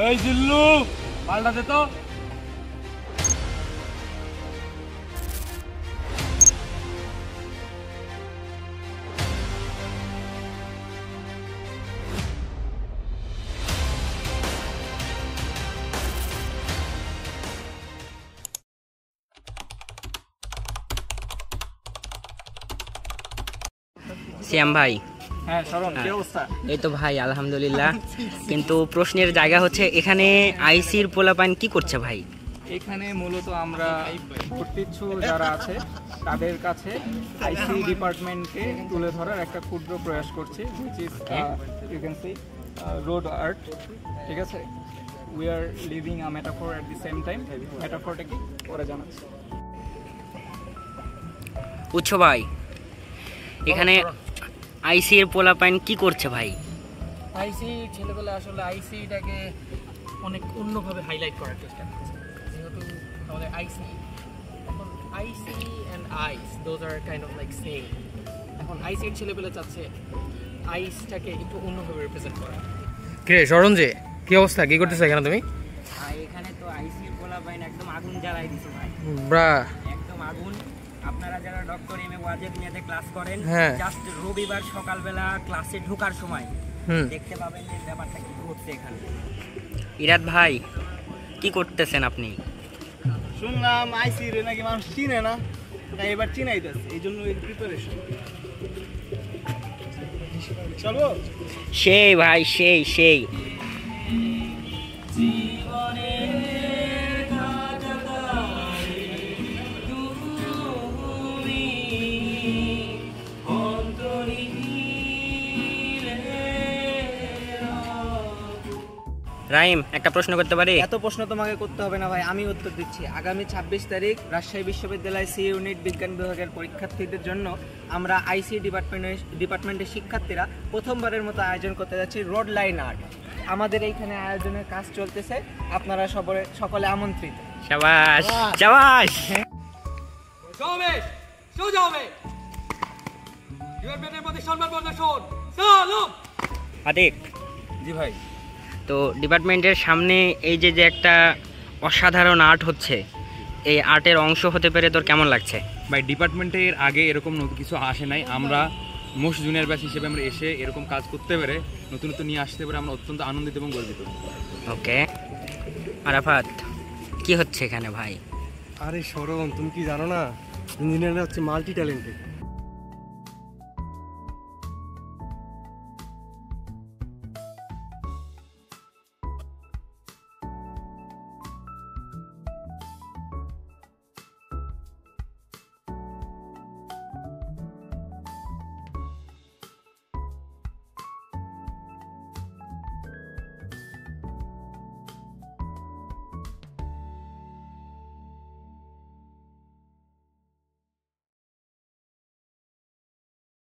এই জিল্লু পাল্টা দে তো। শ্যাম ভাই, হ্যাঁ শরণ, কি অবস্থা? এই তো ভাই আলহামদুলিল্লাহ। কিন্তু প্রশ্নের জায়গা হচ্ছে এখানে আইসির পোলাপান কি করছে ভাই? এখানে মূলত আমরা ভর্তিচ্ছু যারা আছে তাদের কাছে আইসি ডিপার্টমেন্টকে তুলে ধরার একটা ক্ষুদ্র প্রয়াস করছি, which is you can see road art, ঠিক আছে? We are living a metaphor at the same time. মেটাফরটা কি পরে জানাচ্ছি। উচ্চ ভাই, এখানে আইসি এর পোলাপান কি করছে ভাই? আইসি ছেলেবেলা আসলে আইসিটাকে অনেক অন্যভাবে হাইলাইট করার চেষ্টা করছে, যেহেতু আমাদের আইসি এখন IC and ICE those are kind of like same. এখন আইসির ছেলেবেলা চাচ্ছে আইসটাকে একটু অন্যভাবে রিপ্রেজেন্ট করা। কে শরণ যে কি অবস্থা, কি করতেছো এখানে তুমি? এখানে তো আইসি এর পোলাপান একদম আগুন জ্বালাই দিছে ভাই, ব্রা একদম আগুন। আপনারা যারা doctor M A Wazed নিয়াতে class করেন, হ্যাঁ। জাস্ট রবিবার সকালবেলা ক্লাসে ঢোকার সময় দেখতে পাবেন যে ব্যাপারটা কি হচ্ছে এখানে। ইরাদ ভাই, কি করতেছেন আপনি? শুনলাম আইসি রে নাকি মানুষ চিনে না, তাই এবার চিনাইতেছে, এই জন্য এই প্রিপারেশন। চলো সেই ভাই, সেই সেই রাহিম, একটা প্রশ্ন করতে পারি? এত প্রশ্ন তোমাকে করতে হবে না ভাই, আমি উত্তর দিচ্ছি। আগামী 26 তারিখ রাজশাহী বিশ্ববিদ্যালয় সি ইউনিট বিজ্ঞান বিভাগের পরীক্ষার্থীদের জন্য আমরা আইসি ডিপার্টমেন্টের শিক্ষার্থীরা প্রথমবারের মতো আয়োজন করতে যাচ্ছি রোড লাইন আর্ট। আমাদের এইখানে আয়োজনের কাজ চলতেছে, আপনারা সকলে আমন্ত্রিত। শাবাশ শাবাশ। সমাবেশ সোজা হবে, ডিপার্টমেন্টের মধ্যে সম্মান প্রদর্শন চালু। আতিক জি ভাই, তো ডিপার্টমেন্টের সামনে এই যে যে একটা অসাধারণ আর্ট হচ্ছে, এই আর্টের অংশ হতে পেরে তোর কেমন লাগছে? ভাই ডিপার্টমেন্টের আগে এরকম কিছু আসে নাই, আমরা মোস্ট জুনিয়র ব্যাচ হিসেবে আমরা এসে এরকম কাজ করতে পেরে নতুন নতুন নিয়ে আসতে পারে আমরা অত্যন্ত আনন্দিত এবং গর্বিত। ওকে আরাফাত, কি হচ্ছে এখানে ভাই? আরে শরণ, তুমি কি জানো না, ইঞ্জিনিয়াররা হচ্ছে মাল্টি ট্যালেন্টেড।